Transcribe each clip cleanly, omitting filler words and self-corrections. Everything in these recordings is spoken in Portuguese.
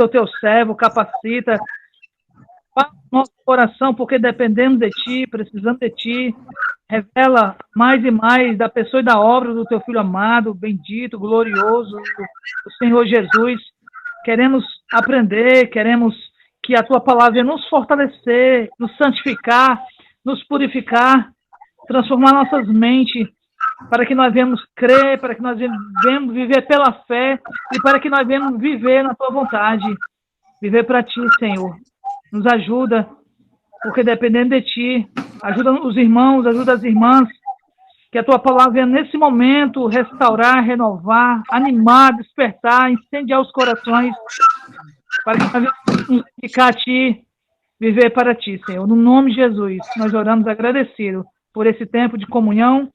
o teu servo, capacita, fala no nosso coração, porque dependemos de Ti, precisamos de Ti. Revela mais e mais da pessoa e da obra do Teu Filho amado, bendito, glorioso, o Senhor Jesus. Queremos aprender, queremos que a Tua palavra venha nos fortalecer, nos santificar, nos purificar, transformar nossas mentes, para que nós venhamos crer, para que nós venhamos viver pela fé e para que nós venhamos viver na Tua vontade, viver para Ti, Senhor. Nos ajuda, porque dependendo de Ti, ajuda os irmãos, ajuda as irmãs, que a Tua palavra venha nesse momento restaurar, renovar, animar, despertar, incendiar os corações, para que nós venhamos ficar a Ti, viver para Ti, Senhor. No nome de Jesus, nós oramos agradecidos por esse tempo de comunhão,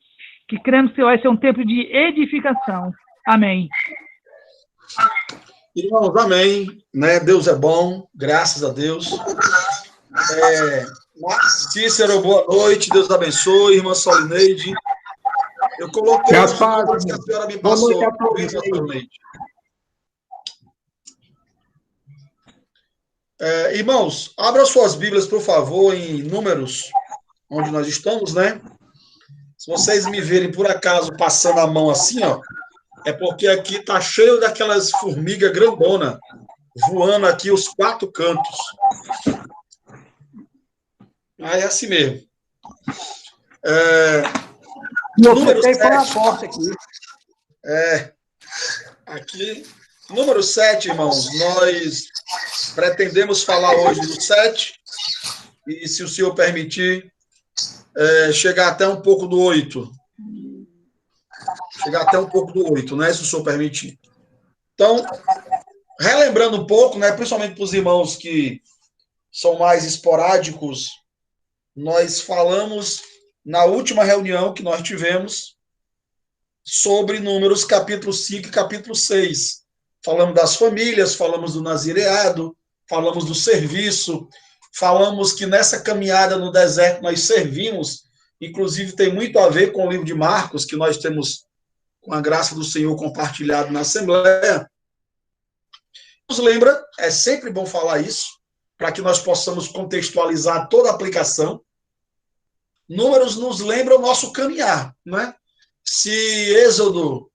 que cremos que vai ser um tempo de edificação. Amém. Irmãos, amém. Né? Deus é bom, graças a Deus. Cícero, boa noite, Deus abençoe. Irmã Solineide. Eu coloquei as palavras que a senhora me passou. Irmãos, abra suas Bíblias, por favor, em Números, onde nós estamos, né? Se vocês me verem, por acaso, passando a mão assim, ó, é porque aqui tá cheio daquelas formigas grandona voando aqui os 4 cantos. Aí é assim mesmo. Número 7. A porta aqui. Aqui. Número 7, irmãos, nós pretendemos falar hoje do 7, e se o senhor permitir, chegar até um pouco do 8. Chegar até um pouco do 8, né, se o senhor permitir. Então, relembrando um pouco, né, principalmente para os irmãos que são mais esporádicos, nós falamos na última reunião que nós tivemos sobre Números capítulo 5 e capítulo 6. Falamos das famílias, falamos do nazireado, falamos do serviço, falamos que nessa caminhada no deserto nós servimos, inclusive tem muito a ver com o livro de Marcos, que nós temos, com a graça do Senhor, compartilhado na Assembleia. Nos lembra, é sempre bom falar isso, para que nós possamos contextualizar toda a aplicação. Números nos lembra o nosso caminhar, né? Se Êxodo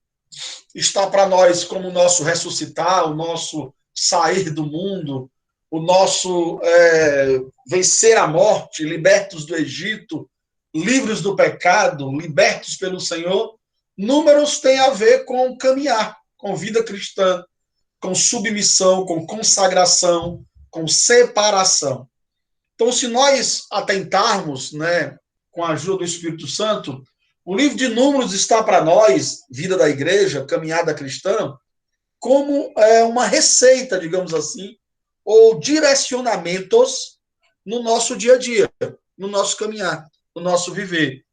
está para nós como o nosso ressuscitar, o nosso sair do mundo, o nosso vencer a morte, libertos do Egito, livres do pecado, libertos pelo Senhor, Números tem a ver com caminhar, com vida cristã, com submissão, com consagração, com separação. Então, se nós atentarmos, né, com a ajuda do Espírito Santo, o livro de Números está para nós, vida da igreja, caminhada cristã, como uma receita, digamos assim, ou direcionamentos no nosso dia a dia, no nosso caminhar, no nosso viver.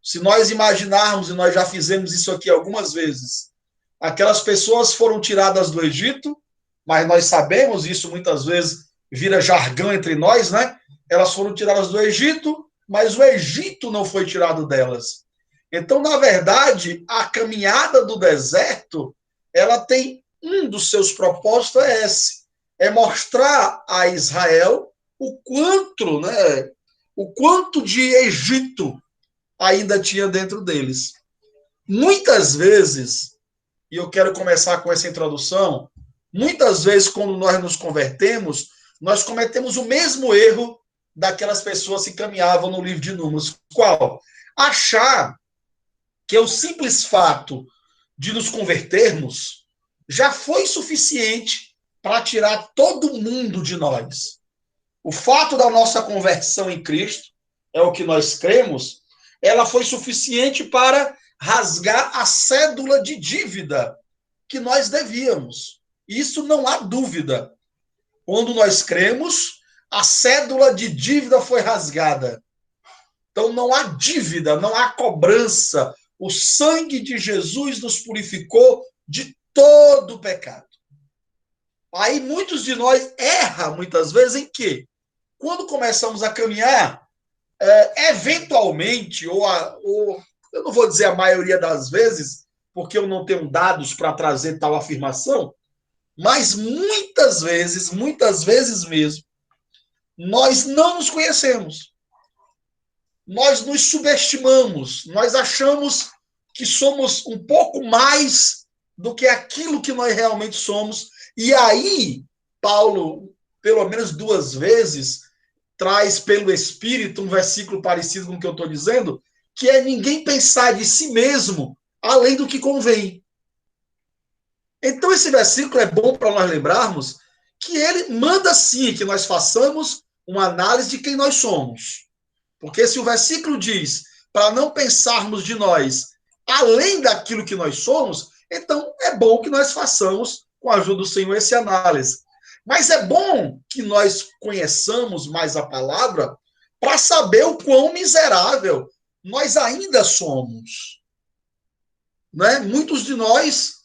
Se nós imaginarmos, e nós já fizemos isso aqui algumas vezes, aquelas pessoas foram tiradas do Egito, mas nós sabemos, isso muitas vezes vira jargão entre nós, né? Elas foram tiradas do Egito, mas o Egito não foi tirado delas. Então, na verdade, a caminhada do deserto, ela tem um dos seus propósitos é esse, é mostrar a Israel o quanto de Egito ainda tinha dentro deles. Muitas vezes, e eu quero começar com essa introdução, muitas vezes quando nós nos convertemos, nós cometemos o mesmo erro daquelas pessoas que caminhavam no livro de Números. Qual? Achar que o simples fato de nos convertermos já foi suficiente para tirar todo mundo de nós. O fato da nossa conversão em Cristo, é o que nós cremos, ela foi suficiente para rasgar a cédula de dívida que nós devíamos. Isso não há dúvida. Quando nós cremos, a cédula de dívida foi rasgada. Então não há dívida, não há cobrança. O sangue de Jesus nos purificou de todo o pecado. Aí muitos de nós erram muitas vezes em quê? Quando começamos a caminhar, eventualmente, ou eu não vou dizer a maioria das vezes, porque eu não tenho dados para trazer tal afirmação, Mas muitas vezes mesmo, nós não nos conhecemos. Nós nos subestimamos, nós achamos que somos um pouco mais do que aquilo que nós realmente somos. E aí, Paulo, pelo menos 2 vezes, traz pelo Espírito um versículo parecido com o que eu estou dizendo, que é ninguém pensar de si mesmo além do que convém. Então, esse versículo é bom para nós lembrarmos que ele manda sim que nós façamos uma análise de quem nós somos. Porque se o versículo diz para não pensarmos de nós além daquilo que nós somos, então é bom que nós façamos, com a ajuda do Senhor, essa análise. Mas é bom que nós conheçamos mais a palavra para saber o quão miserável nós ainda somos. Né? Muitos de nós,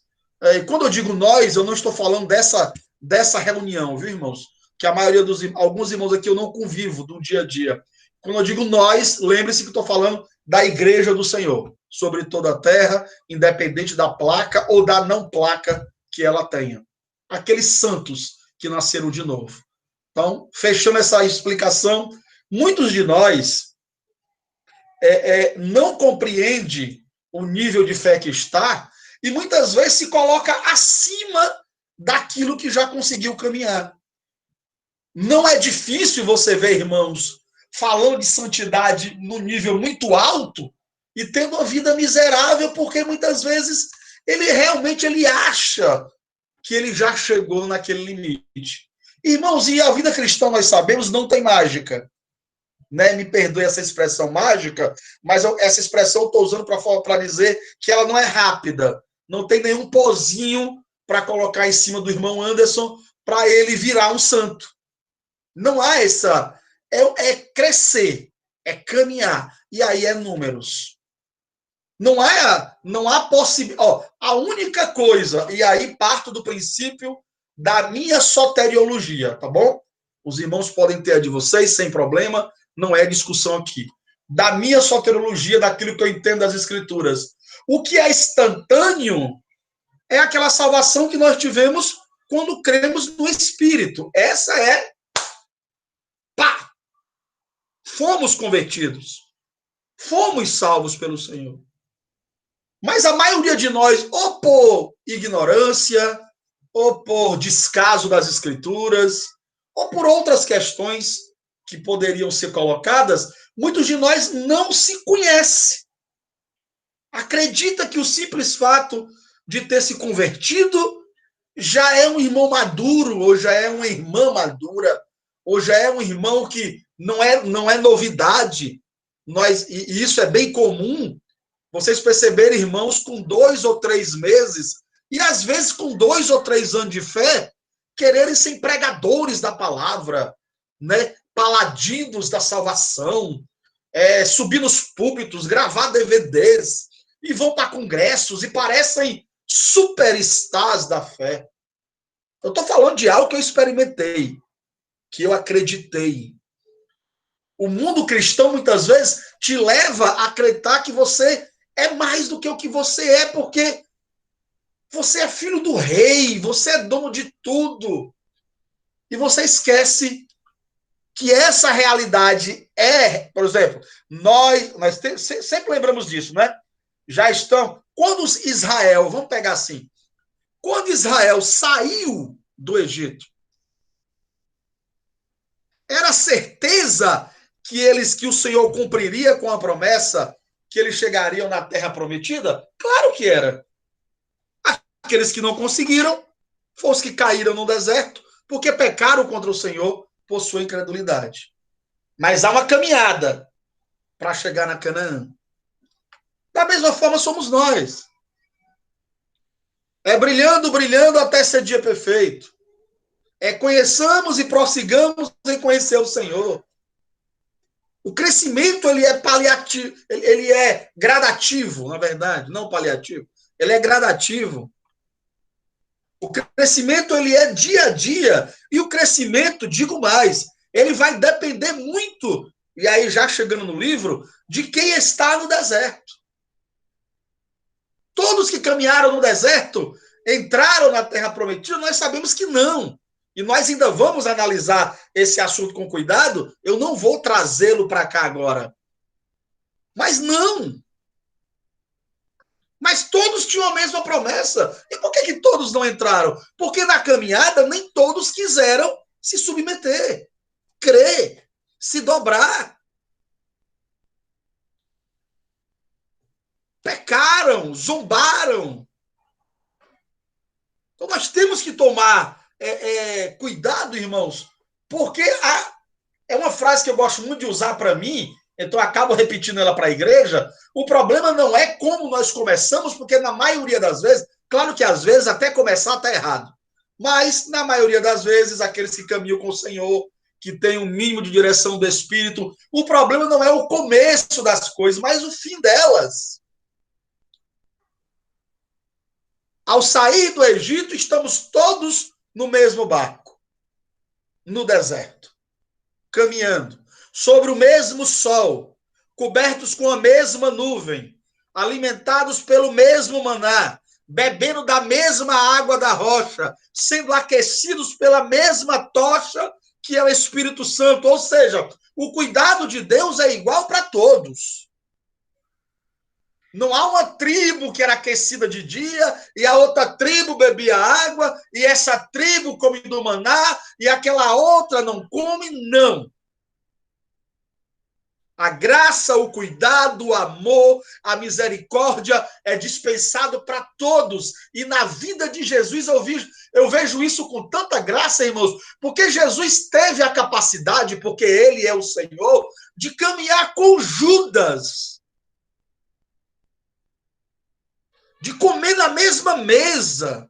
quando eu digo nós, eu não estou falando dessa reunião, viu, irmãos? Que a maioria alguns irmãos aqui eu não convivo do dia a dia. Quando eu digo nós, lembre-se que estou falando da igreja do Senhor, sobre toda a terra, independente da placa ou da não placa que ela tenha. Aqueles santos que nasceram de novo. Então, fechando essa explicação, muitos de nós não compreendem o nível de fé que está e muitas vezes se coloca acima daquilo que já conseguiu caminhar. Não é difícil você ver, irmãos, falando de santidade no nível muito alto e tendo uma vida miserável, porque muitas vezes ele realmente acha que ele já chegou naquele limite. Irmãos, e a vida cristã, nós sabemos, não tem mágica. Né? Me perdoe essa expressão mágica, mas essa expressão eu estou usando para dizer que ela não é rápida. Não tem nenhum pozinho para colocar em cima do irmão Anderson para ele virar um santo. Não há essa... É crescer, é caminhar, e aí é números. Não há possibilidade. A única coisa, e aí parto do princípio da minha soteriologia, tá bom? Os irmãos podem ter a de vocês, sem problema, não é discussão aqui. Da minha soteriologia, daquilo que eu entendo das Escrituras. O que é instantâneo é aquela salvação que nós tivemos quando cremos no Espírito. Essa é... Pá! Fomos convertidos. Fomos salvos pelo Senhor. Mas a maioria de nós, ou por ignorância, ou por descaso das Escrituras, ou por outras questões que poderiam ser colocadas, muitos de nós não se conhecem. Acredita que o simples fato de ter se convertido já é um irmão maduro, ou já é uma irmã madura, ou já é um irmão que não é novidade. E isso é bem comum. Vocês perceberem, irmãos, com 2 ou 3 meses, e às vezes com 2 ou 3 anos de fé, quererem ser pregadores da palavra, né? Paladinos da salvação, subir nos púlpitos, gravar DVDs, e vão para congressos e parecem superstars da fé. Eu estou falando de algo que eu experimentei, que eu acreditei. O mundo cristão, muitas vezes, te leva a acreditar que você é mais do que o que você é, porque você é filho do rei, você é dono de tudo. E você esquece que essa realidade por exemplo, nós sempre lembramos disso, né? Já estão... Quando Israel, vamos pegar assim, quando Israel saiu do Egito, era certeza que o Senhor cumpriria com a promessa que eles chegariam na terra prometida? Claro que era. Aqueles que não conseguiram foram os que caíram no deserto, porque pecaram contra o Senhor por sua incredulidade. Mas há uma caminhada para chegar na Canaã. Da mesma forma somos nós. É brilhando, brilhando até ser dia perfeito. Conheçamos e prossigamos em conhecer o Senhor. O crescimento, ele é paliativo, ele é gradativo, na verdade, não paliativo. Ele é gradativo. O crescimento, ele é dia a dia. E o crescimento, digo mais, ele vai depender muito, e aí já chegando no livro, de quem está no deserto. Todos que caminharam no deserto, entraram na terra prometida? Nós sabemos que não. E nós ainda vamos analisar esse assunto com cuidado. Eu não vou trazê-lo para cá agora. Mas não. Mas todos tinham a mesma promessa. E por que todos não entraram? Porque na caminhada nem todos quiseram se submeter, crer, se dobrar. Pecaram, zombaram. Então nós temos que tomar cuidado, irmãos, porque é uma frase que eu gosto muito de usar para mim, então eu acabo repetindo ela para a igreja. O problema não é como nós começamos, porque na maioria das vezes, claro que às vezes até começar está errado, mas na maioria das vezes, aqueles que caminham com o Senhor, que tem um mínimo de direção do Espírito, o problema não é o começo das coisas, mas o fim delas. Ao sair do Egito, estamos todos no mesmo barco, no deserto, caminhando, sobre o mesmo sol, cobertos com a mesma nuvem, alimentados pelo mesmo maná, bebendo da mesma água da rocha, sendo aquecidos pela mesma tocha que é o Espírito Santo. Ou seja, o cuidado de Deus é igual para todos. Não há uma tribo que era aquecida de dia e a outra tribo bebia água e essa tribo come do maná e aquela outra não come, não. A graça, o cuidado, o amor, a misericórdia é dispensado para todos. E na vida de Jesus eu vejo isso com tanta graça, irmãos, porque Jesus teve a capacidade, porque ele é o Senhor, de caminhar com Judas. De comer na mesma mesa,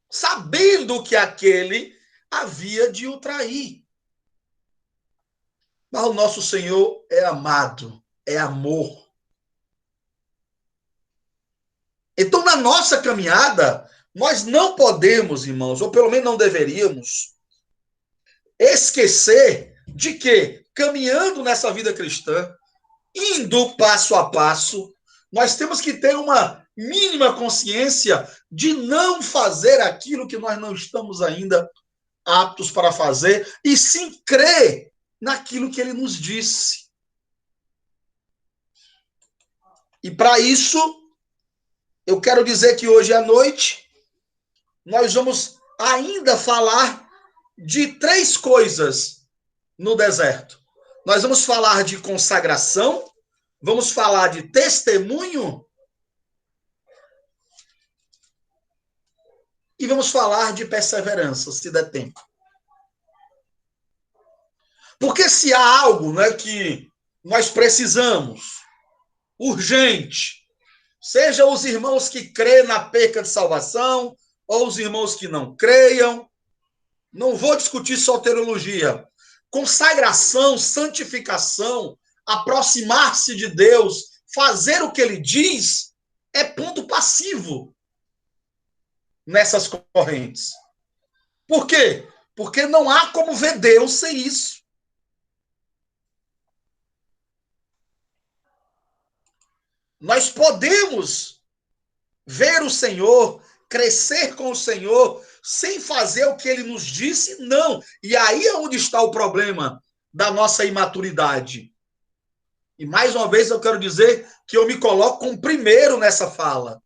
sabendo que aquele havia de o trair. Mas o nosso Senhor é amado, é amor. Então, na nossa caminhada, nós não podemos, irmãos, ou pelo menos não deveríamos, esquecer de que, caminhando nessa vida cristã, indo passo a passo, nós temos que ter uma mínima consciência de não fazer aquilo que nós não estamos ainda aptos para fazer, e sim crer naquilo que ele nos disse. E para isso, eu quero dizer que hoje à noite, nós vamos ainda falar de 3 coisas no deserto. Nós vamos falar de consagração, vamos falar de testemunho e vamos falar de perseverança, se der tempo. Porque se há algo, né, que nós precisamos, urgente, seja os irmãos que crêem na perca de salvação, ou os irmãos que não creiam, não vou discutir soteriologia. Consagração, santificação, aproximar-se de Deus, fazer o que ele diz, é ponto passivo nessas correntes. Por quê? Porque não há como ver Deus sem isso. Nós podemos ver o Senhor, crescer com o Senhor, sem fazer o que ele nos disse, não. E aí é onde está o problema da nossa imaturidade. E mais uma vez eu quero dizer que eu me coloco como primeiro nessa fala.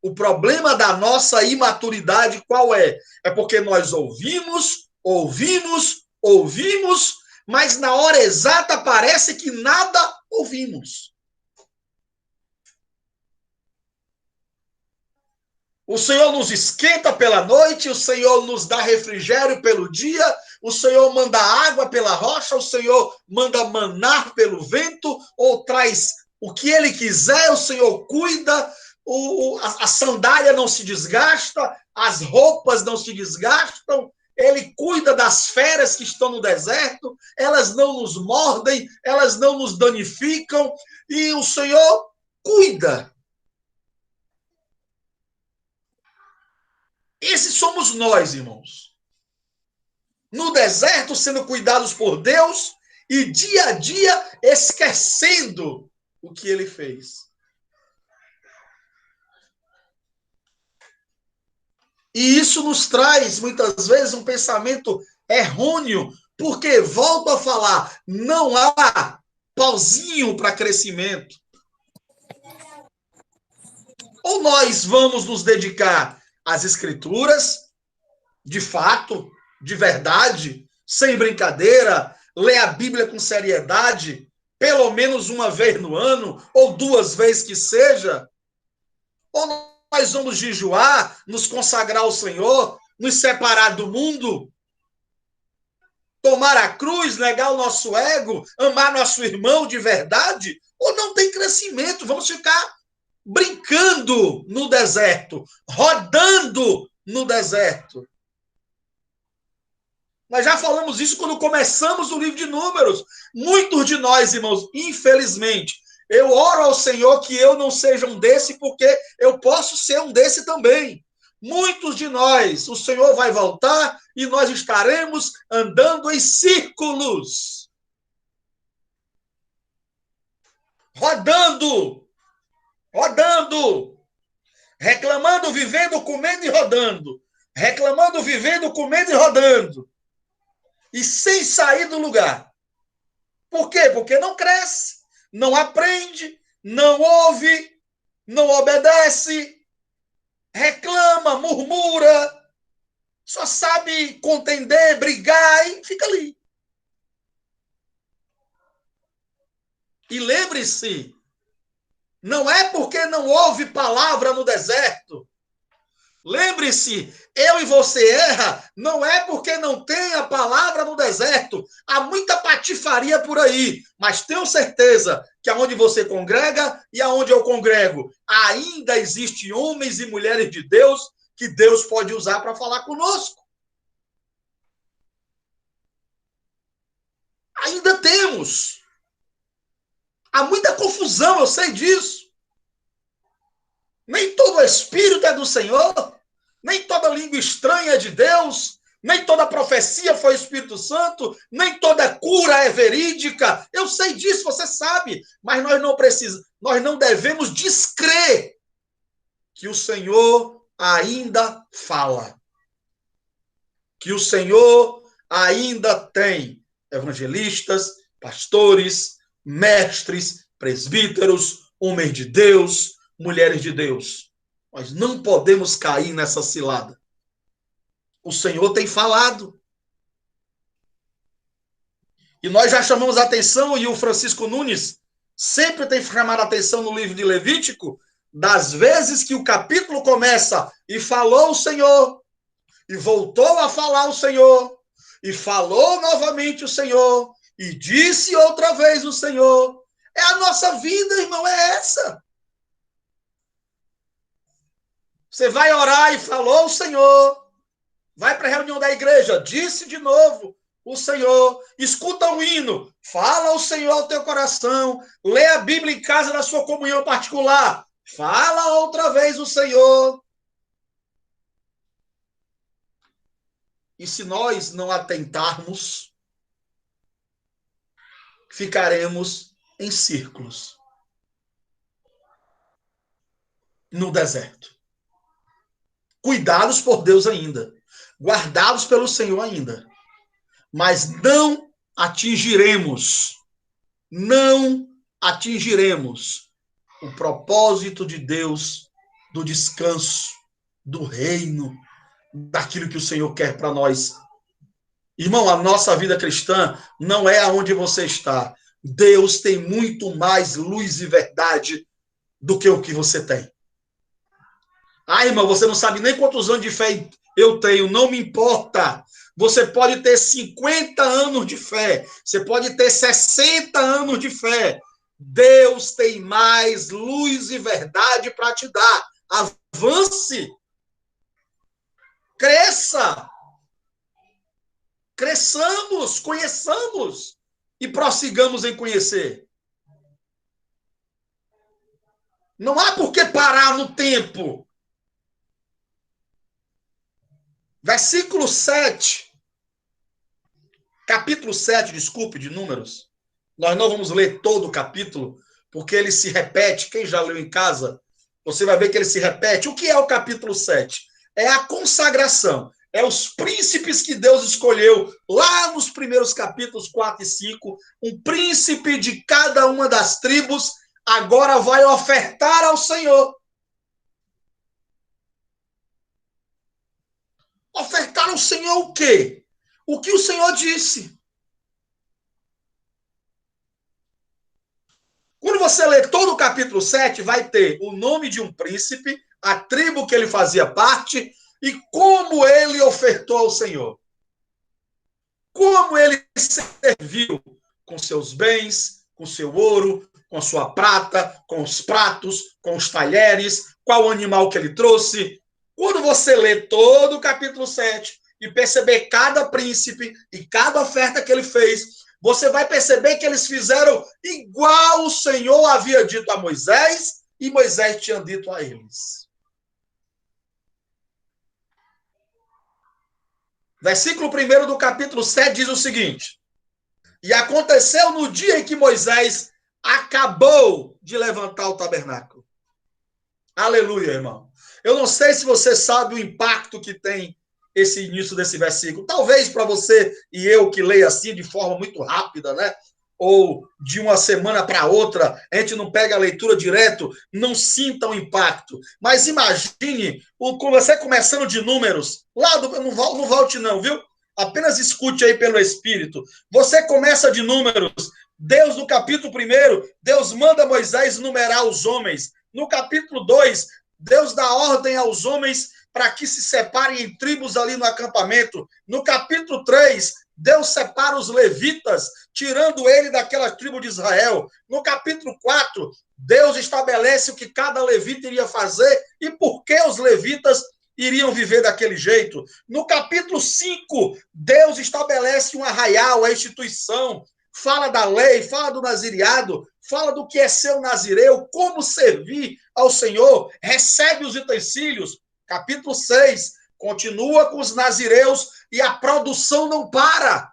O problema da nossa imaturidade qual é? É porque nós ouvimos, mas na hora exata parece que nada ouvimos. O Senhor nos esquenta pela noite, o Senhor nos dá refrigério pelo dia, o Senhor manda água pela rocha, o Senhor manda maná pelo vento, ou traz o que ele quiser, o Senhor cuida, a sandália não se desgasta, as roupas não se desgastam, ele cuida das feras que estão no deserto, elas não nos mordem, elas não nos danificam, e o Senhor cuida. Esses somos nós, irmãos. No deserto, sendo cuidados por Deus e dia a dia esquecendo o que ele fez. E isso nos traz, muitas vezes, um pensamento errôneo, porque, volto a falar, não há pauzinho para crescimento. Ou nós vamos nos dedicar às escrituras, de fato, de verdade, sem brincadeira, ler a Bíblia com seriedade, pelo menos uma vez no ano, ou 2 vezes que seja, ou nós vamos jejuar, nos consagrar ao Senhor, nos separar do mundo, tomar a cruz, negar o nosso ego, amar nosso irmão de verdade, ou não tem crescimento, vamos ficar brincando no deserto, rodando no deserto. Nós já falamos isso quando começamos o livro de Números. Muitos de nós, irmãos, infelizmente, eu oro ao Senhor que eu não seja um desse, porque eu posso ser um desse também. Muitos de nós, o Senhor vai voltar e nós estaremos andando em círculos. Rodando. Reclamando, vivendo, comendo e rodando. Reclamando, vivendo, comendo e rodando. E sem sair do lugar. Por quê? Porque não cresce, não aprende, não ouve, não obedece, reclama, murmura, só sabe contender, brigar e fica ali. E lembre-se, não é porque não ouve palavra no deserto. Lembre-se, eu e você erra, não é porque não tem a palavra no deserto. Há muita patifaria por aí, mas tenho certeza que aonde você congrega e aonde eu congrego, ainda existem homens e mulheres de Deus que Deus pode usar para falar conosco. Ainda temos. Há muita confusão, eu sei disso. Nem todo espírito é do Senhor. Nem toda língua estranha é de Deus, nem toda profecia foi o Espírito Santo, nem toda cura é verídica. Eu sei disso, você sabe, mas nós não devemos descrer que o Senhor ainda fala. Que o Senhor ainda tem evangelistas, pastores, mestres, presbíteros, homens de Deus, mulheres de Deus. Nós não podemos cair nessa cilada. O Senhor tem falado. E nós já chamamos a atenção, e o Francisco Nunes sempre tem chamado a atenção no livro de Levítico, das vezes que o capítulo começa, e falou o Senhor, e voltou a falar o Senhor, e falou novamente o Senhor, e disse outra vez o Senhor. É a nossa vida, irmão, é essa. Você vai orar e falou o Senhor. Vai para a reunião da igreja, disse de novo o Senhor. Escuta o hino, fala o Senhor ao teu coração. Lê a Bíblia em casa na sua comunhão particular. Fala outra vez o Senhor. E se nós não atentarmos, ficaremos em círculos no deserto. Cuidados por Deus ainda, guardados pelo Senhor ainda, mas não atingiremos o propósito de Deus, do descanso, do reino, daquilo que o Senhor quer para nós. Irmão, a nossa vida cristã não é aonde você está. Deus tem muito mais luz e verdade do que o que você tem. Ah, irmão, você não sabe nem quantos anos de fé eu tenho, não me importa. Você pode ter 50 anos de fé, você pode ter 60 anos de fé. Deus tem mais luz e verdade para te dar. Avance. Cresça. Cresçamos, conheçamos e prossigamos em conhecer. Não há por que parar no tempo. Versículo 7, capítulo 7, desculpe, de Números. Nós não vamos ler todo o capítulo, porque ele se repete. Quem já leu em casa, você vai ver que ele se repete. O que é o capítulo 7? é a consagração. É os príncipes que Deus escolheu lá nos primeiros capítulos 4 e 5. Um príncipe de cada uma das tribos agora vai ofertar ao Senhor. Ofertar ao Senhor o quê? O que o Senhor disse. Quando você lê todo o capítulo 7, vai ter o nome de um príncipe, a tribo que ele fazia parte e como ele ofertou ao Senhor. Como ele serviu com seus bens, com seu ouro, com sua prata, com os pratos, com os talheres, qual animal que ele trouxe. Quando você lê todo o capítulo 7 e perceber cada príncipe e cada oferta que ele fez, você vai perceber que eles fizeram igual o Senhor havia dito a Moisés e Moisés tinha dito a eles. Versículo 1 do capítulo 7 diz o seguinte: e aconteceu no dia em que Moisés acabou de levantar o tabernáculo. Aleluia, irmão. Eu não sei se você sabe o impacto que tem esse início desse versículo. Talvez para você e eu que leia assim de forma muito rápida, né? Ou de uma semana para outra, a gente não pega a leitura direto, não sinta o impacto. Mas imagine você começando de números. Não volte não, viu? Apenas escute aí pelo Espírito. Você começa de números. Deus, no capítulo 1, Deus manda Moisés numerar os homens. No capítulo 2, Deus dá ordem aos homens para que se separem em tribos ali no acampamento. No capítulo 3, Deus separa os levitas, tirando ele daquela tribo de Israel. No capítulo 4, Deus estabelece o que cada levita iria fazer e por que os levitas iriam viver daquele jeito. No capítulo 5, Deus estabelece um arraial, a instituição, fala da lei, fala do nazireado, fala do que é ser um nazireu, como servir ao Senhor, recebe os utensílios. Capítulo 6, continua com os nazireus e a produção não para.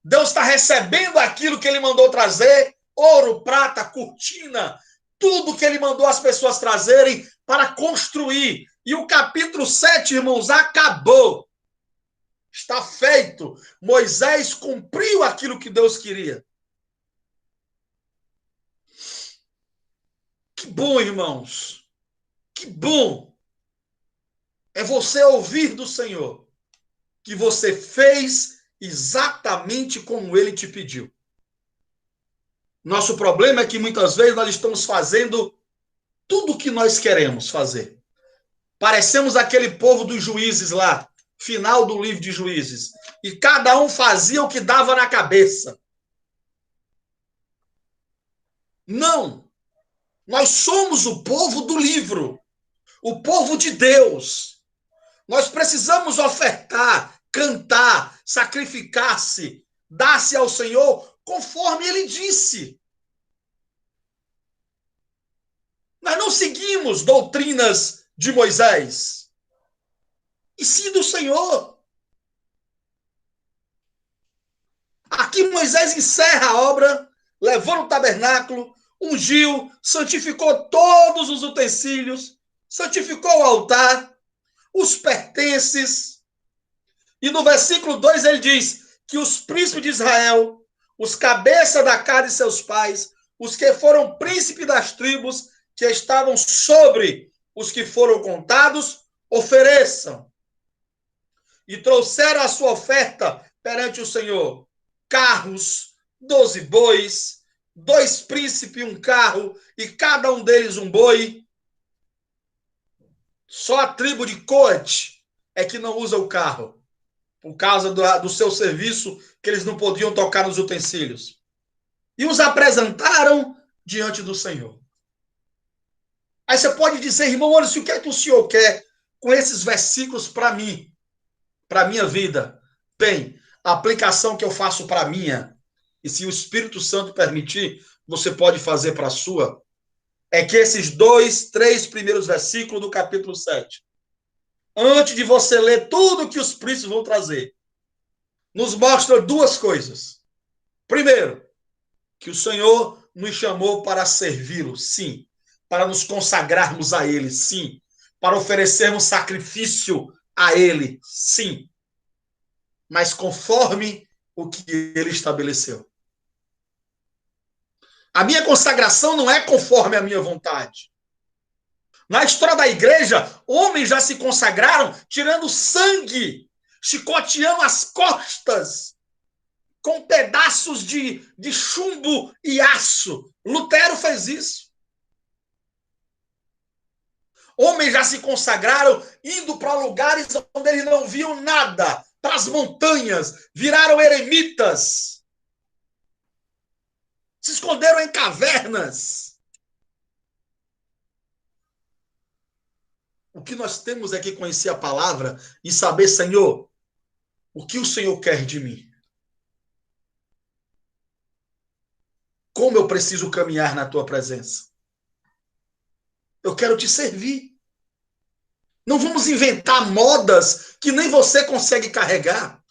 Deus está recebendo aquilo que ele mandou trazer, ouro, prata, cortina, tudo que ele mandou as pessoas trazerem para construir. E o capítulo 7, irmãos, acabou. Está feito. Moisés cumpriu aquilo que Deus queria. Que bom, irmãos. Que bom. É você ouvir do Senhor que você fez exatamente como ele te pediu. Nosso problema é que muitas vezes nós estamos fazendo tudo o que nós queremos fazer. Parecemos aquele povo dos juízes lá, final do livro de Juízes. E cada um fazia o que dava na cabeça. Não. Nós somos o povo do livro. O povo de Deus. Nós precisamos ofertar, cantar, sacrificar-se, dar-se ao Senhor conforme ele disse. Nós não seguimos doutrinas de Moisés, e sim do Senhor. Aqui Moisés encerra a obra, levou o tabernáculo, ungiu, santificou todos os utensílios, santificou o altar, os pertences. E no versículo 2 ele diz que os príncipes de Israel, os cabeças da casa de seus pais, os que foram príncipes das tribos, que estavam sobre os que foram contados, ofereçam. E trouxeram a sua oferta perante o Senhor. Carros, 12 bois, 2 príncipes, um carro, e cada um deles um boi. Só a tribo de Coate é que não usa o carro, por causa do seu serviço, que eles não podiam tocar nos utensílios. E os apresentaram diante do Senhor. Aí você pode dizer, irmão, olha, o que é que o senhor quer com esses versículos para mim, para a minha vida? Bem, a aplicação que eu faço para a minha, e se o Espírito Santo permitir, você pode fazer para a sua, é que esses 2, 3 primeiros versículos do capítulo 7, antes de você ler tudo que os príncipes vão trazer, nos mostra 2 coisas. Primeiro, que o Senhor nos chamou para servi-lo, sim. Para nos consagrarmos a ele, sim. para oferecermos sacrifício a Ele, sim, mas conforme o que Ele estabeleceu. A minha consagração não é conforme a minha vontade. Na história da igreja, homens já se consagraram tirando sangue, chicoteando as costas com pedaços de chumbo e aço. Lutero fez isso. Homens já se consagraram indo para lugares onde eles não viam nada, para as montanhas, viraram eremitas, se esconderam em cavernas. O que nós temos é que conhecer a palavra e saber, Senhor, o que o Senhor quer de mim. Como eu preciso caminhar na tua presença. Eu quero te servir. Não vamos inventar modas que nem você consegue carregar.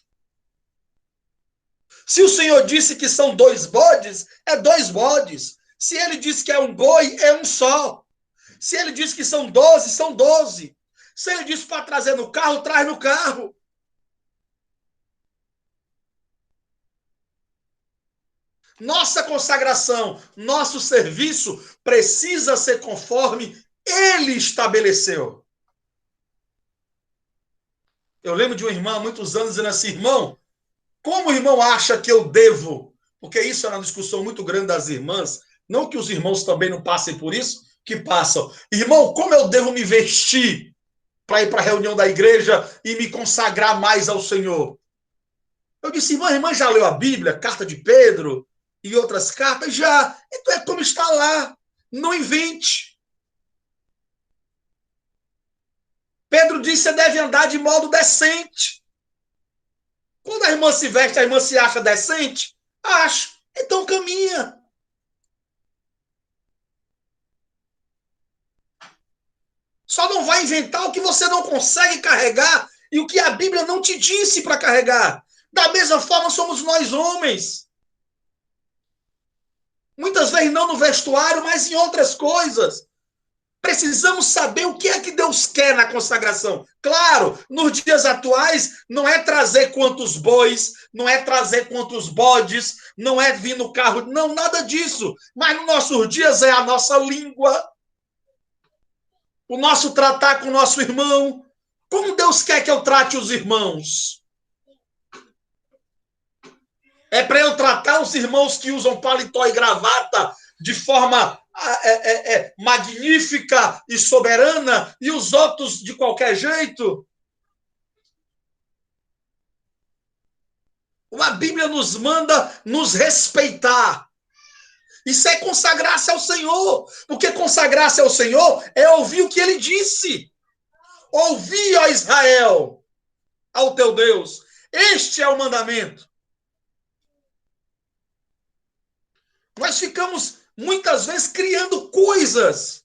Se o Senhor disse que são 2 bodes, é 2 bodes. Se ele disse que é um boi, é um só. Se ele disse que são 12, são 12. Se ele disse para trazer no carro, traz no carro. Nossa consagração, nosso serviço precisa ser conforme ele estabeleceu. Eu lembro de uma irmã há muitos anos dizendo assim, irmão, como o irmão acha que eu devo? Porque isso é uma discussão muito grande das irmãs, não que os irmãos também não passem por isso, que passam. Irmão, como eu devo me vestir para ir para a reunião da igreja e me consagrar mais ao Senhor? Eu disse, irmã já leu a Bíblia, carta de Pedro e outras cartas? Já. Então é como está lá. Não invente. Pedro disse que você deve andar de modo decente. Quando a irmã se veste, a irmã se acha decente? Acho. Então caminha. Só não vai inventar o que você não consegue carregar e o que a Bíblia não te disse para carregar. Da mesma forma somos nós homens. Muitas vezes não no vestuário, mas em outras coisas. Precisamos saber o que é que Deus quer na consagração. Claro, nos dias atuais, não é trazer quantos bois, não é trazer quantos bodes, não é vir no carro, não, nada disso. Mas nos nossos dias é a nossa língua, o nosso tratar com o nosso irmão. Como Deus quer que eu trate os irmãos? É para eu tratar os irmãos que usam paletó e gravata de forma magnífica e soberana e os outros de qualquer jeito? A Bíblia nos manda nos respeitar. Isso é consagrar-se ao Senhor. Porque consagrar-se ao Senhor é ouvir o que ele disse. Ouvi, ó Israel, ao teu Deus. Este é o mandamento. Nós ficamos muitas vezes criando coisas.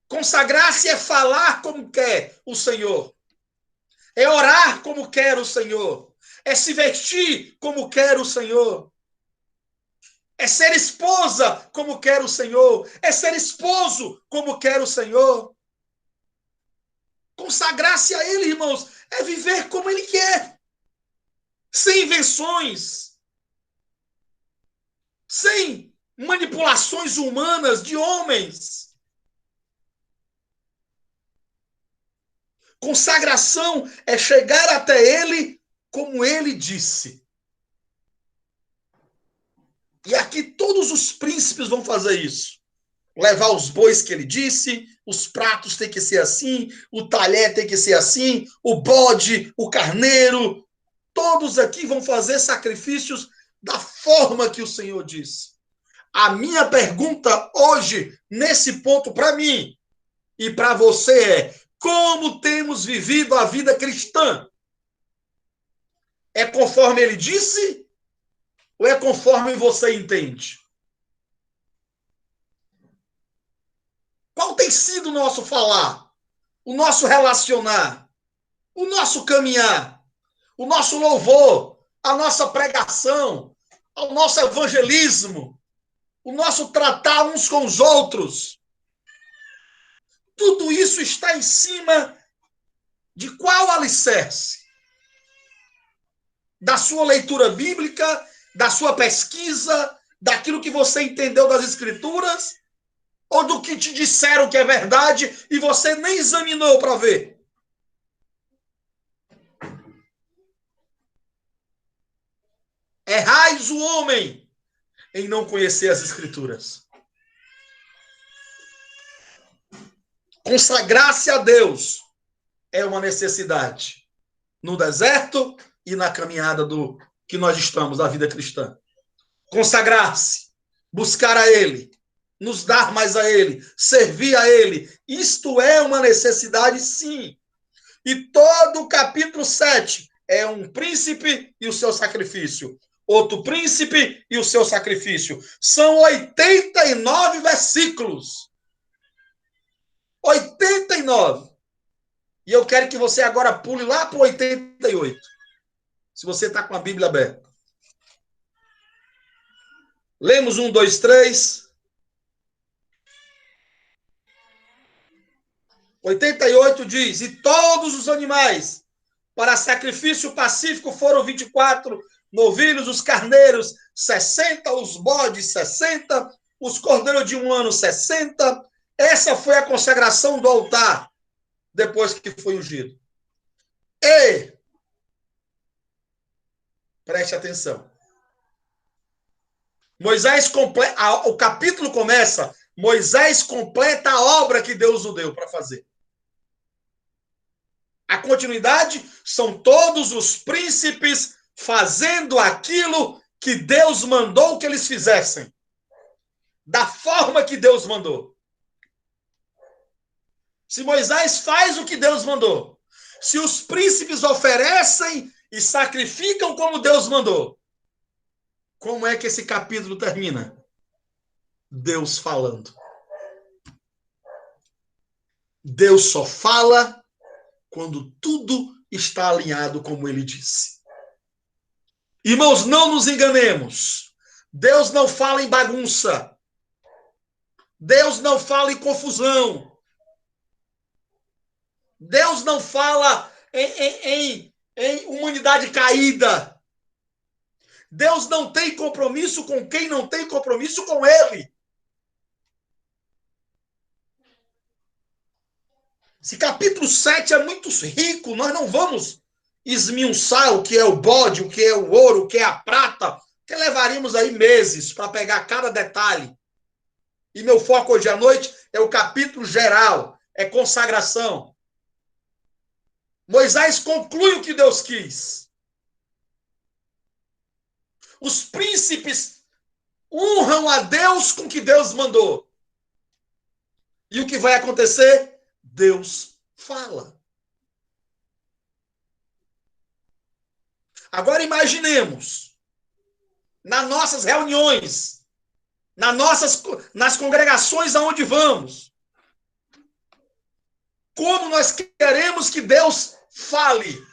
Consagrar-se é falar como quer o Senhor. É orar como quer o Senhor. É se vestir como quer o Senhor. É ser esposa como quer o Senhor. É ser esposo como quer o Senhor. Consagrar-se a Ele, irmãos, é viver como Ele quer. Sem invenções. Sem manipulações humanas de homens. Consagração é chegar até Ele como Ele disse. E aqui todos os príncipes vão fazer isso. Levar os bois que ele disse, os pratos tem que ser assim, o talher tem que ser assim, o bode, o carneiro. Todos aqui vão fazer sacrifícios da forma que o Senhor disse. A minha pergunta hoje, nesse ponto, para mim e para você é: como temos vivido a vida cristã? É conforme ele disse ou é conforme você entende? Qual tem sido o nosso falar, o nosso relacionar, o nosso caminhar, o nosso louvor, a nossa pregação, o nosso evangelismo, o nosso tratar uns com os outros? tudo isso está em cima de qual alicerce? Da sua leitura bíblica, da sua pesquisa, daquilo que você entendeu das Escrituras, ou do que te disseram que é verdade e você nem examinou para ver? Errais o homem em não conhecer as Escrituras. Consagrar-se a Deus é uma necessidade no deserto e na caminhada do que nós estamos, da vida cristã. Consagrar-se, buscar a Ele, nos dar mais a Ele, servir a Ele. Isto é uma necessidade, sim. E todo o capítulo 7 é um príncipe e o seu sacrifício. Outro príncipe e o seu sacrifício. São 89 versículos. 89. E eu quero que você agora pule lá para o 88. Se você está com a Bíblia aberta. Lemos 1, 2, 3. 88 diz: e todos os animais para sacrifício pacífico foram 24 novilhos, os carneiros 60, os bodes 60, os cordeiros de 1 ano 60. Essa foi a consagração do altar depois que foi ungido. E preste atenção. Moisés completa, o capítulo começa, Moisés completa a obra que Deus o deu para fazer. A continuidade são todos os príncipes fazendo aquilo que Deus mandou que eles fizessem. Da forma que Deus mandou. Se Moisés faz o que Deus mandou, se os príncipes oferecem e sacrificam como Deus mandou, como é que esse capítulo termina? Deus falando. Deus só fala quando tudo está alinhado como ele disse. Irmãos, não nos enganemos. Deus não fala em bagunça. Deus não fala em confusão. Deus não fala em humanidade caída. Deus não tem compromisso com quem não tem compromisso com ele. Esse capítulo 7 é muito rico, nós não vamos esmiuçar o que é o bode, o que é o ouro, o que é a prata, que levaríamos aí meses para pegar cada detalhe. E meu foco hoje à noite é o capítulo geral, é consagração. Moisés conclui o que Deus quis. Os príncipes honram a Deus com o que Deus mandou. E o que vai acontecer? Deus fala. Agora imaginemos, nas nossas reuniões, nas congregações aonde vamos, como nós queremos que Deus fale.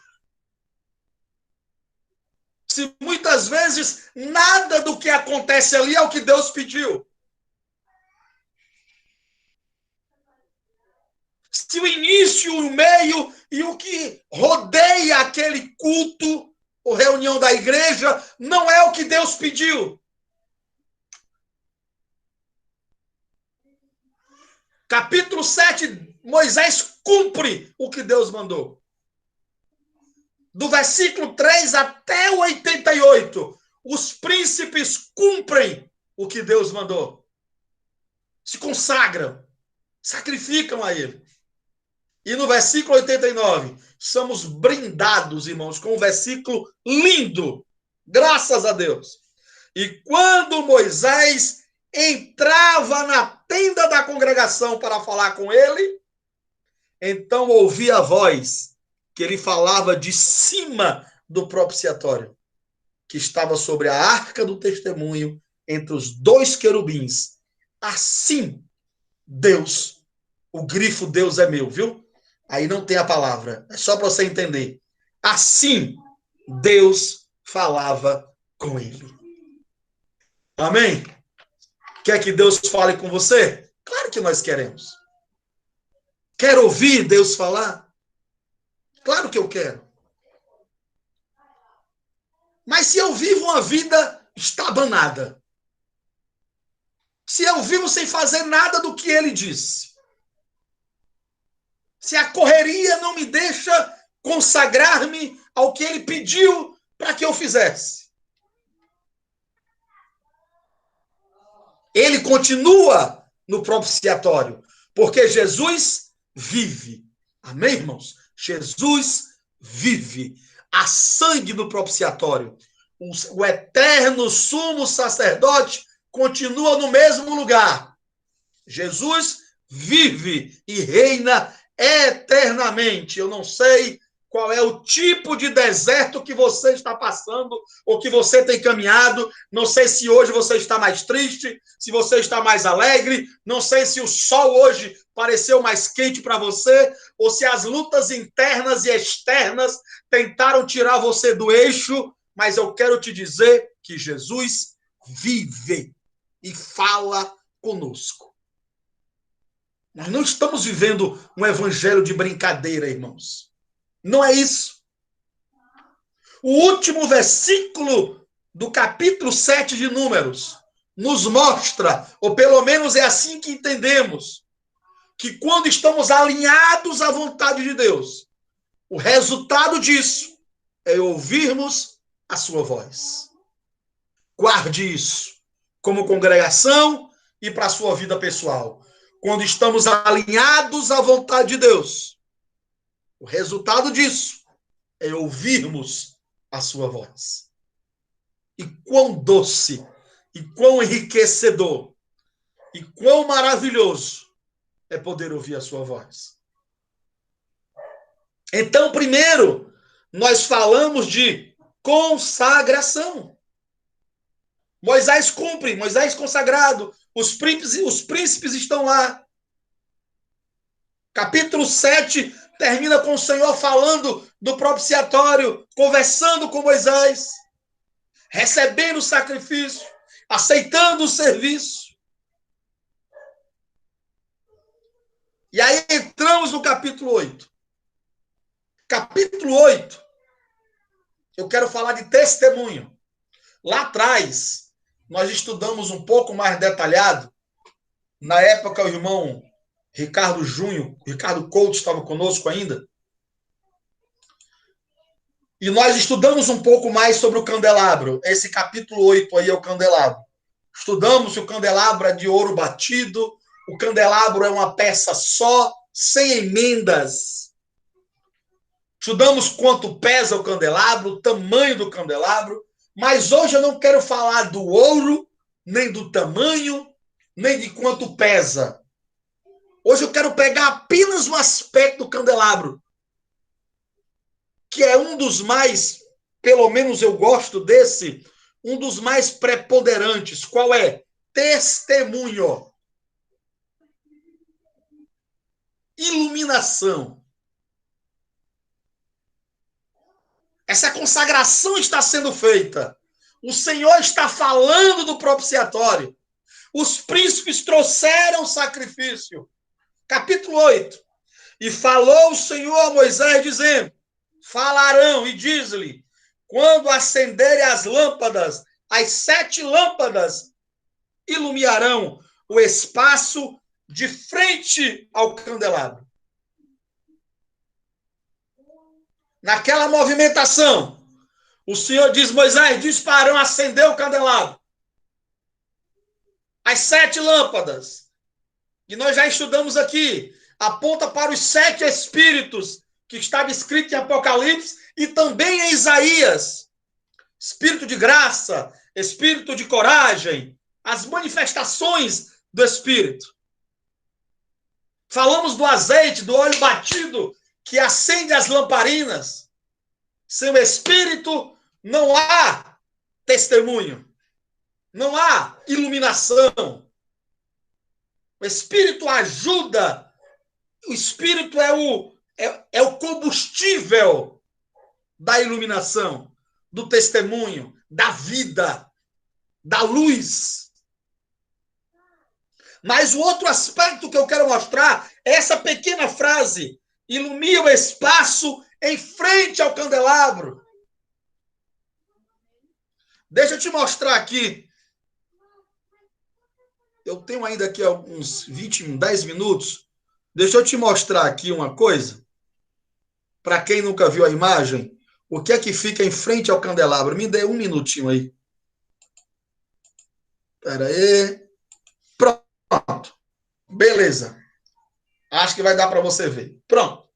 Se muitas vezes nada do que acontece ali é o que Deus pediu. Se o início, o meio e o que rodeia aquele culto ou reunião da igreja não é o que Deus pediu. Capítulo 7, Moisés cumpre o que Deus mandou. Do versículo 3 até o 88, os príncipes cumprem o que Deus mandou. Se consagram, sacrificam a ele. E no versículo 89, somos brindados, irmãos, com um versículo lindo, graças a Deus. E quando Moisés entrava na tenda da congregação para falar com ele, então ouvia a voz que ele falava de cima do propiciatório, que estava sobre a arca do testemunho, entre os dois querubins. Assim, Deus, o grifo Deus é meu, viu? Aí não tem a palavra, é só para você entender. Assim, Deus falava com ele. Amém? Quer que Deus fale com você? Claro que nós queremos. Quero ouvir Deus falar? Claro que eu quero. Mas se eu vivo uma vida estabanada, se eu vivo sem fazer nada do que ele disse, se a correria não me deixa consagrar-me ao que ele pediu para que eu fizesse, ele continua no propiciatório, porque Jesus vive. Amém, irmãos? Jesus vive. Há sangue no propiciatório. O eterno sumo sacerdote continua no mesmo lugar. Jesus vive e reina eternamente. Eu não sei qual é o tipo de deserto que você está passando ou que você tem caminhado. Não sei se hoje você está mais triste, se você está mais alegre. Não sei se o sol hoje pareceu mais quente para você ou se as lutas internas e externas tentaram tirar você do eixo. Mas eu quero te dizer que Jesus vive e fala conosco. Nós não estamos vivendo um evangelho de brincadeira, irmãos. Não é isso. O último versículo do capítulo 7 de Números nos mostra, ou pelo menos é assim que entendemos, que quando estamos alinhados à vontade de Deus, o resultado disso é ouvirmos a sua voz. Guarde isso como congregação e para a sua vida pessoal. Quando estamos alinhados à vontade de Deus, o resultado disso é ouvirmos a sua voz. E quão doce, e quão enriquecedor, e quão maravilhoso é poder ouvir a sua voz. Então, primeiro, nós falamos de consagração. Moisés cumpre, Moisés consagrado, os príncipes estão lá. Capítulo 7 termina com o Senhor falando do propiciatório, conversando com Moisés, recebendo o sacrifício, aceitando o serviço. E aí entramos no capítulo 8. Capítulo 8, eu quero falar de testemunho. Lá atrás, nós estudamos um pouco mais detalhado. Na época, o irmão Ricardo Couto estava conosco ainda. E nós estudamos um pouco mais sobre o candelabro. Esse capítulo 8 aí é o candelabro. Estudamos que o candelabro é de ouro batido, o candelabro é uma peça só, sem emendas. Estudamos quanto pesa o candelabro, o tamanho do candelabro, mas hoje eu não quero falar do ouro, nem do tamanho, nem de quanto pesa. Hoje eu quero pegar apenas um aspecto do candelabro, que é um dos mais, pelo menos eu gosto desse, um dos mais preponderantes. Qual é? Testemunho. Iluminação. Essa consagração está sendo feita. O Senhor está falando do propiciatório. Os príncipes trouxeram sacrifício. Capítulo 8. E falou o Senhor a Moisés, dizendo: falarão e diz-lhe, quando acenderem as lâmpadas, as 7 lâmpadas iluminarão o espaço de frente ao candelabro. Naquela movimentação, o Senhor diz: Moisés, disparão, acendeu o candelabro. As 7 lâmpadas, que nós já estudamos aqui, aponta para os 7 espíritos que estava escrito em Apocalipse e também em Isaías. Espírito de graça, espírito de coragem, as manifestações do Espírito. Falamos do azeite, do óleo batido, que acende as lamparinas. Sem o Espírito não há testemunho, não há iluminação. O Espírito ajuda, o Espírito é o combustível da iluminação, do testemunho, da vida, da luz. Mas o outro aspecto que eu quero mostrar é essa pequena frase: ilumine o espaço em frente ao candelabro. Deixa eu te mostrar aqui. Eu tenho ainda aqui uns 10 minutos. Deixa eu te mostrar aqui uma coisa. Para quem nunca viu a imagem, o que é que fica em frente ao candelabro? Me dê um minutinho aí. Espera aí. Pronto. Beleza. Acho que vai dar para você ver. Pronto.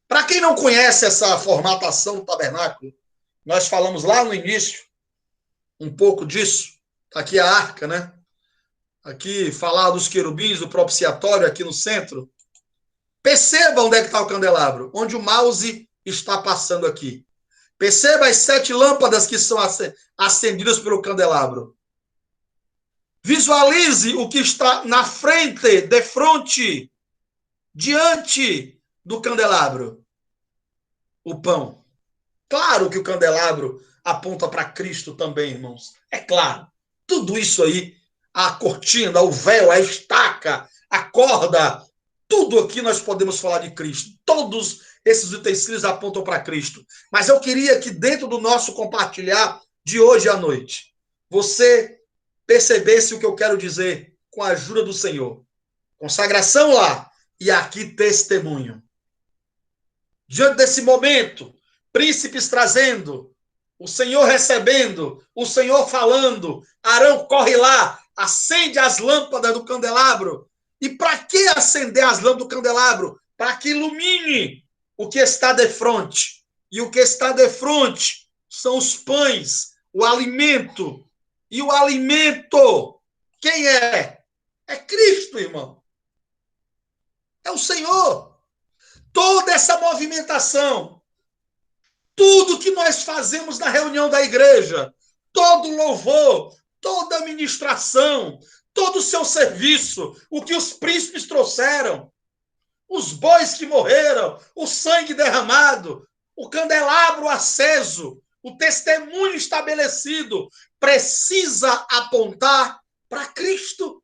Para quem não conhece essa formatação do tabernáculo, nós falamos lá no início um pouco disso. Aqui a arca, né? Aqui falar dos querubins, do propiciatório aqui no centro. Perceba onde é que está o candelabro, onde o mouse está passando aqui. Perceba as 7 lâmpadas que são acendidas pelo candelabro. Visualize o que está na frente, de frente, diante do candelabro. O pão. Claro que o candelabro aponta para Cristo também, irmãos. É claro. Tudo isso aí, a cortina, o véu, a estaca, a corda, tudo aqui nós podemos falar de Cristo. Todos esses utensílios apontam para Cristo. Mas eu queria que dentro do nosso compartilhar de hoje à noite, você percebesse o que eu quero dizer com a ajuda do Senhor. Consagração lá e aqui testemunho. Diante desse momento, príncipes trazendo, o Senhor recebendo, o Senhor falando, Arão corre lá, acende as lâmpadas do candelabro. E para que acender as lâmpadas do candelabro? Para que ilumine o que está de frente. E o que está de frente são os pães, o alimento. E o alimento, quem é? É Cristo, irmão. É o Senhor. Toda essa movimentação, tudo que nós fazemos na reunião da igreja, todo louvor, toda ministração, todo o seu serviço, o que os príncipes trouxeram, os bois que morreram, o sangue derramado, o candelabro aceso, o testemunho estabelecido, precisa apontar para Cristo.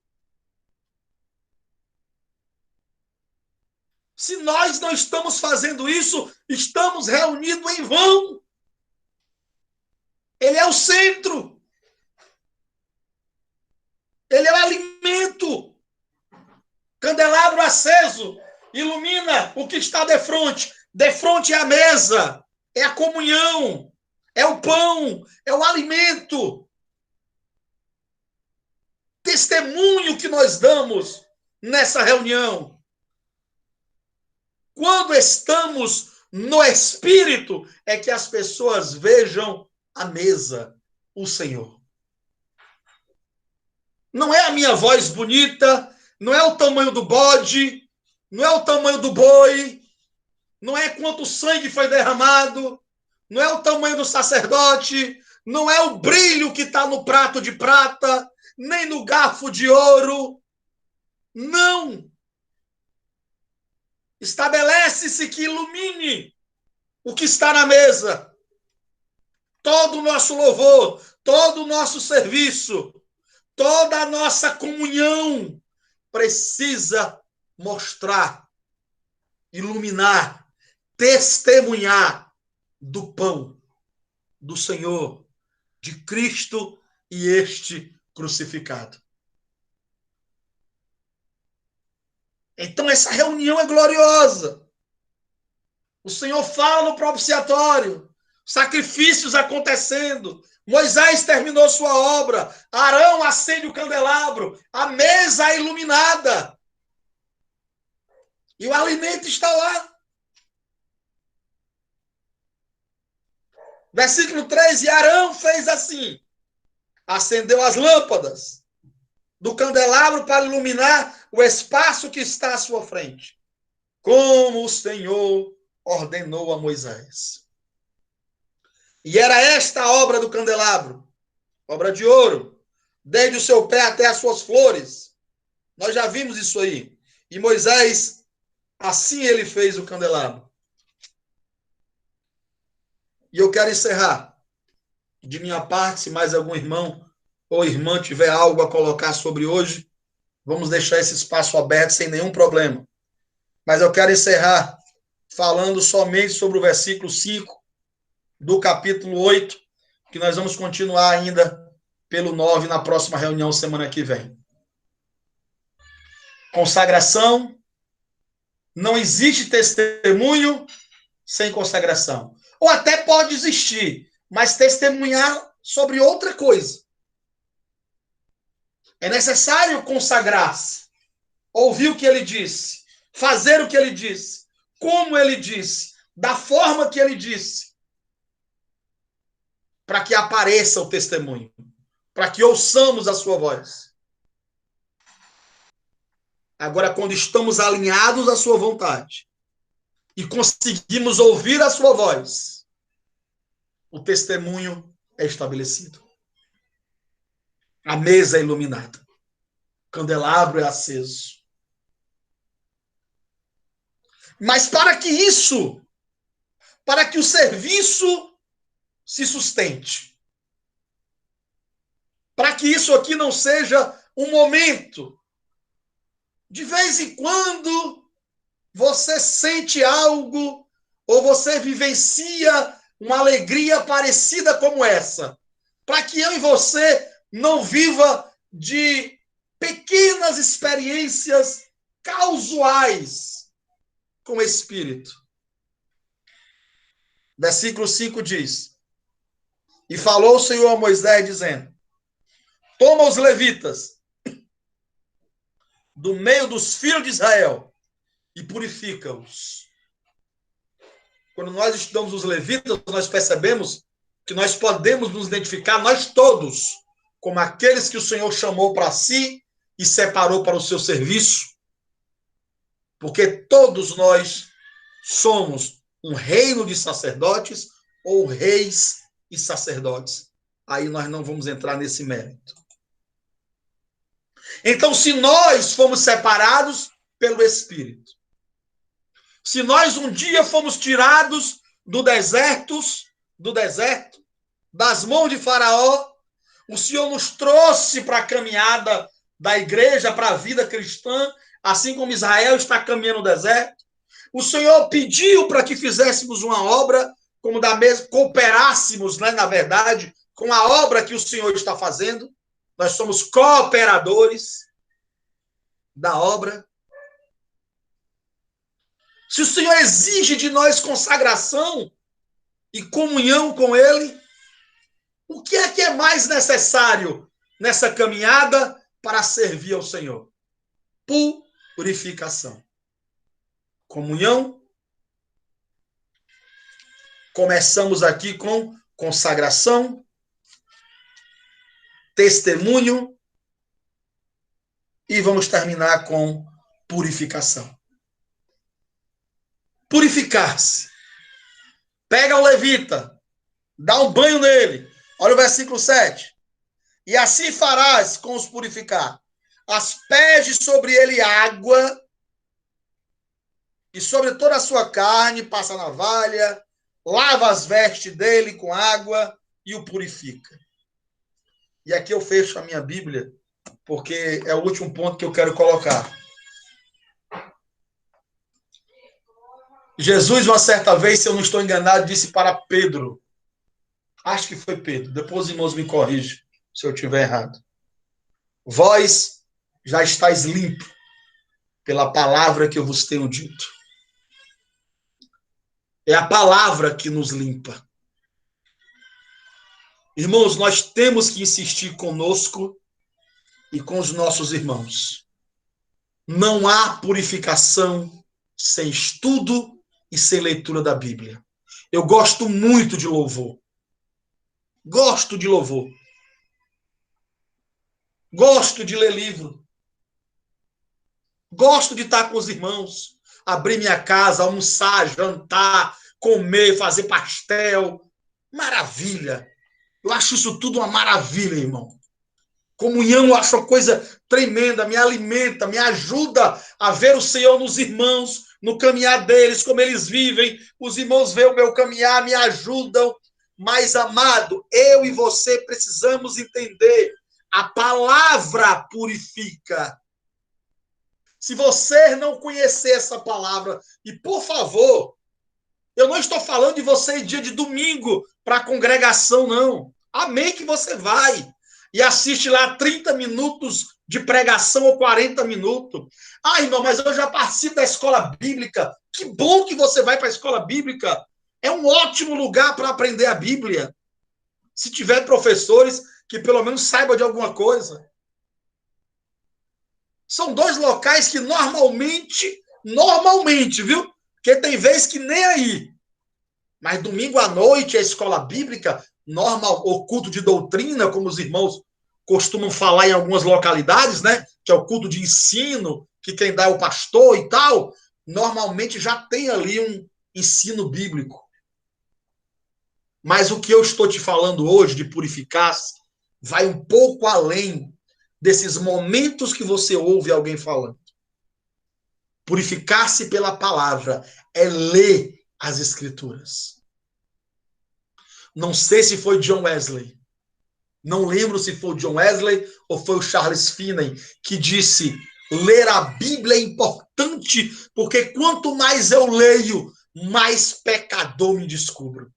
Se nós não estamos fazendo isso, estamos reunidos em vão. Ele é o centro. Ele é o alimento. Candelabro aceso ilumina o que está de frente. De frente é a mesa, é a comunhão, é o pão, é o alimento. Testemunho que nós damos nessa reunião. Quando estamos no Espírito, é que as pessoas vejam a mesa, o Senhor. Não é a minha voz bonita, não é o tamanho do bode, não é o tamanho do boi, não é quanto sangue foi derramado, não é o tamanho do sacerdote, não é o brilho que está no prato de prata, nem no garfo de ouro. Não. Estabelece-se que ilumine o que está na mesa. Todo o nosso louvor, todo o nosso serviço, toda a nossa comunhão precisa mostrar, iluminar, testemunhar do pão do Senhor, de Cristo e este crucificado. Então, essa reunião é gloriosa. O Senhor fala no propiciatório, sacrifícios acontecendo. Moisés terminou sua obra. Arão acende o candelabro. A mesa é iluminada. E o alimento está lá. Versículo 3. E Arão fez assim. Acendeu as lâmpadas do candelabro para iluminar o espaço que está à sua frente, como o Senhor ordenou a Moisés. E era esta a obra do candelabro, obra de ouro, desde o seu pé até as suas flores. Nós já vimos isso aí. E Moisés, assim ele fez o candelabro. E eu quero encerrar. De minha parte, se mais algum irmão ou irmã tiver algo a colocar sobre hoje, vamos deixar esse espaço aberto sem nenhum problema. Mas eu quero encerrar falando somente sobre o versículo 5 do capítulo 8, que nós vamos continuar ainda pelo 9 na próxima reunião, semana que vem. Consagração. Não existe testemunho sem consagração. Ou até pode existir, mas testemunhar sobre outra coisa. É necessário consagrar-se, ouvir o que ele disse, fazer o que ele disse, como ele disse, da forma que ele disse, para que apareça o testemunho, para que ouçamos a sua voz. Agora, quando estamos alinhados à sua vontade e conseguimos ouvir a sua voz, o testemunho é estabelecido. A mesa é iluminada. O candelabro é aceso. Mas para que o serviço se sustente, para que isso aqui não seja um momento, de vez em quando você sente algo ou você vivencia uma alegria parecida como essa, para que eu e você não viva de pequenas experiências casuais com o Espírito. Versículo 5 diz: E falou o Senhor a Moisés, dizendo: Toma os levitas do meio dos filhos de Israel e purifica-os. Quando nós estudamos os levitas, nós percebemos que nós podemos nos identificar, nós todos, como aqueles que o Senhor chamou para si e separou para o seu serviço, porque todos nós somos um reino de sacerdotes ou reis e sacerdotes. Aí nós não vamos entrar nesse mérito. Então, se nós fomos separados pelo Espírito, se nós um dia fomos tirados do deserto, das mãos de Faraó, o Senhor nos trouxe para a caminhada da igreja, para a vida cristã, assim como Israel está caminhando no deserto. O Senhor pediu para que fizéssemos uma obra, como da mesma, cooperássemos, né, na verdade, com a obra que o Senhor está fazendo. Nós somos cooperadores da obra. Se o Senhor exige de nós consagração e comunhão com Ele, o que é mais necessário nessa caminhada para servir ao Senhor? Purificação. Comunhão. Começamos aqui com consagração, testemunho e vamos terminar com purificação. Purificar-se. Pega o levita, dá um banho nele. Olha o versículo 7. E assim farás com os purificar. Asperge sobre ele água e sobre toda a sua carne passa a navalha, lava as vestes dele com água e o purifica. E aqui eu fecho a minha Bíblia, porque é o último ponto que eu quero colocar. Jesus, uma certa vez, se eu não estou enganado, disse para Pedro, acho que foi Pedro, depois os irmãos me corrigem se eu estiver errado: Vós já estáis limpo pela palavra que eu vos tenho dito. É a palavra que nos limpa. Irmãos, nós temos que insistir conosco e com os nossos irmãos. Não há purificação sem estudo e sem leitura da Bíblia. Eu gosto muito de louvor. Gosto de louvor. Gosto de ler livro. Gosto de estar com os irmãos. Abrir minha casa, almoçar, jantar, comer, fazer pastel. Maravilha. Eu acho isso tudo uma maravilha, irmão. Comunhão eu acho uma coisa tremenda, me alimenta, me ajuda a ver o Senhor nos irmãos, no caminhar deles, como eles vivem. Os irmãos veem o meu caminhar, me ajudam. Mas, amado, eu e você precisamos entender: a palavra purifica. Se você não conhecer essa palavra, e por favor, eu não estou falando de você ir dia de domingo para a congregação, não. Amém que você vai e assiste lá 30 minutos de pregação ou 40 minutos. Ah, irmão, mas eu já participo da escola bíblica. Que bom que você vai para a escola bíblica. É um ótimo lugar para aprender a Bíblia. Se tiver professores que pelo menos saibam de alguma coisa. São dois locais que normalmente, viu? Porque tem vezes que nem aí. Mas domingo à noite, a escola bíblica, normal, o culto de doutrina, como os irmãos costumam falar em algumas localidades, né? Que é o culto de ensino, que quem dá é o pastor e tal, normalmente já tem ali um ensino bíblico. Mas o que eu estou te falando hoje de purificar-se vai um pouco além desses momentos que você ouve alguém falando. Purificar-se pela palavra é ler as escrituras. Não sei se foi John Wesley. Não lembro se foi o John Wesley ou foi o Charles Finney que disse: ler a Bíblia é importante, porque quanto mais eu leio, mais pecador me descubro.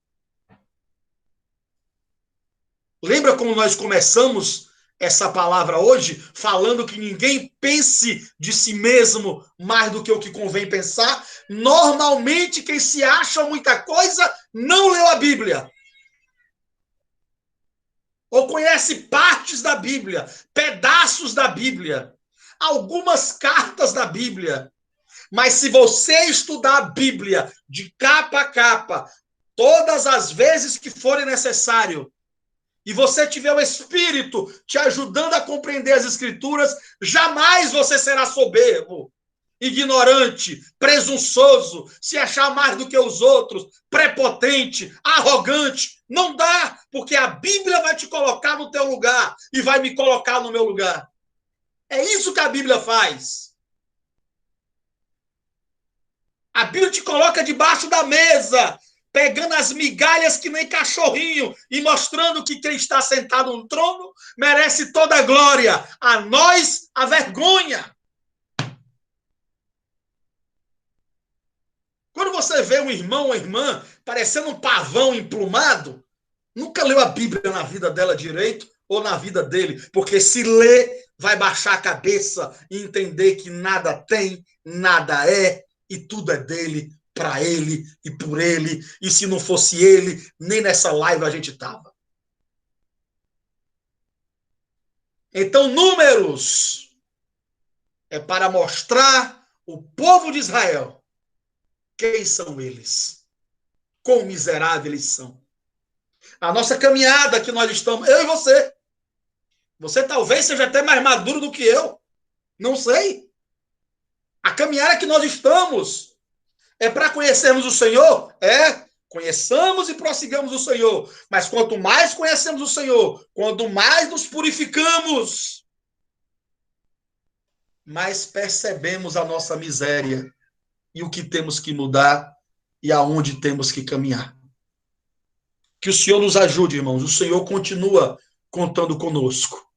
Lembra como nós começamos essa palavra hoje, falando que ninguém pense de si mesmo mais do que o que convém pensar? Normalmente, quem se acha muita coisa não leu a Bíblia. Ou conhece partes da Bíblia, pedaços da Bíblia, algumas cartas da Bíblia. Mas se você estudar a Bíblia de capa a capa, todas as vezes que forem necessário, e você tiver o Espírito te ajudando a compreender as Escrituras, jamais você será soberbo, ignorante, presunçoso, se achar mais do que os outros, prepotente, arrogante. Não dá, porque a Bíblia vai te colocar no teu lugar e vai me colocar no meu lugar. É isso que a Bíblia faz. A Bíblia te coloca debaixo da mesa, pegando as migalhas que nem cachorrinho e mostrando que quem está sentado no trono merece toda a glória. A nós, a vergonha. Quando você vê um irmão ou irmã parecendo um pavão emplumado, nunca leu a Bíblia na vida dela direito ou na vida dele, porque se lê, vai baixar a cabeça e entender que nada tem, nada é e tudo é dele, para ele e por ele. E se não fosse ele, nem nessa live a gente estava. Então, Números é para mostrar o povo de Israel quem são eles, quão miseráveis eles são. A nossa caminhada que nós estamos, eu e você. Você talvez seja até mais maduro do que eu. Não sei. A caminhada que nós estamos é para conhecermos o Senhor? É. Conheçamos e prossigamos o Senhor. Mas quanto mais conhecemos o Senhor, quanto mais nos purificamos, mais percebemos a nossa miséria e o que temos que mudar e aonde temos que caminhar. Que o Senhor nos ajude, irmãos. O Senhor continua contando conosco.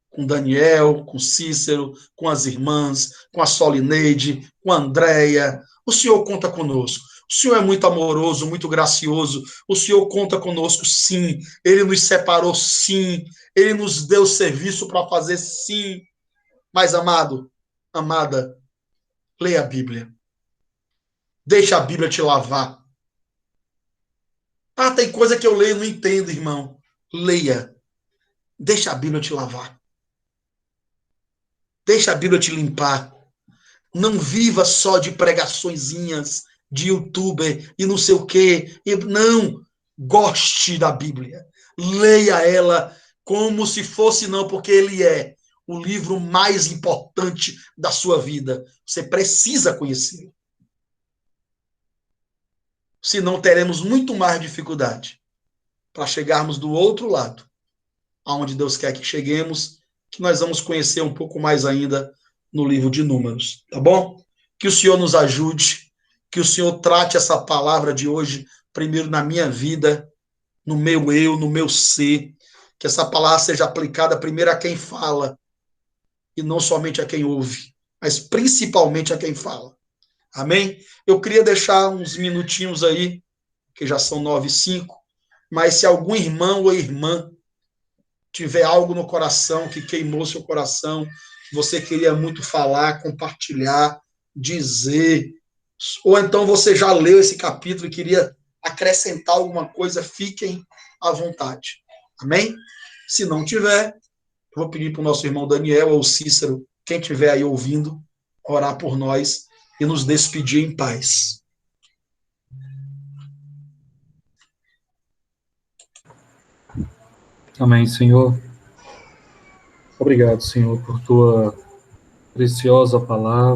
Com Daniel, com Cícero, com as irmãs, com a Solineide, com a Andréia. O Senhor conta conosco. O Senhor é muito amoroso, muito gracioso. O Senhor conta conosco, sim. Ele nos separou, sim. Ele nos deu serviço para fazer, sim. Mas, amado, amada, leia a Bíblia. Deixa a Bíblia te lavar. Ah, tem coisa que eu leio e não entendo, irmão. Leia. Deixa a Bíblia te lavar. Deixa a Bíblia te limpar. Não viva só de pregaçõezinhas, de youtuber e não sei o quê. Não. Goste da Bíblia. Leia ela como se fosse, não, porque ele é o livro mais importante da sua vida. Você precisa conhecê-lo. Senão teremos muito mais dificuldade para chegarmos do outro lado, aonde Deus quer que cheguemos, que nós vamos conhecer um pouco mais ainda no livro de Números, tá bom? Que o Senhor nos ajude, que o Senhor trate essa palavra de hoje, primeiro na minha vida, no meu eu, no meu ser, que essa palavra seja aplicada primeiro a quem fala, e não somente a quem ouve, mas principalmente a quem fala. Amém? Eu queria deixar uns minutinhos aí, que já são 9h05, mas se algum irmão ou irmã tiver algo no coração que queimou seu coração, você queria muito falar, compartilhar, dizer, ou então você já leu esse capítulo e queria acrescentar alguma coisa, fiquem à vontade. Amém? Se não tiver, eu vou pedir para o nosso irmão Daniel ou Cícero, quem estiver aí ouvindo, orar por nós e nos despedir em paz. Amém, Senhor. Obrigado, Senhor, por tua preciosa palavra.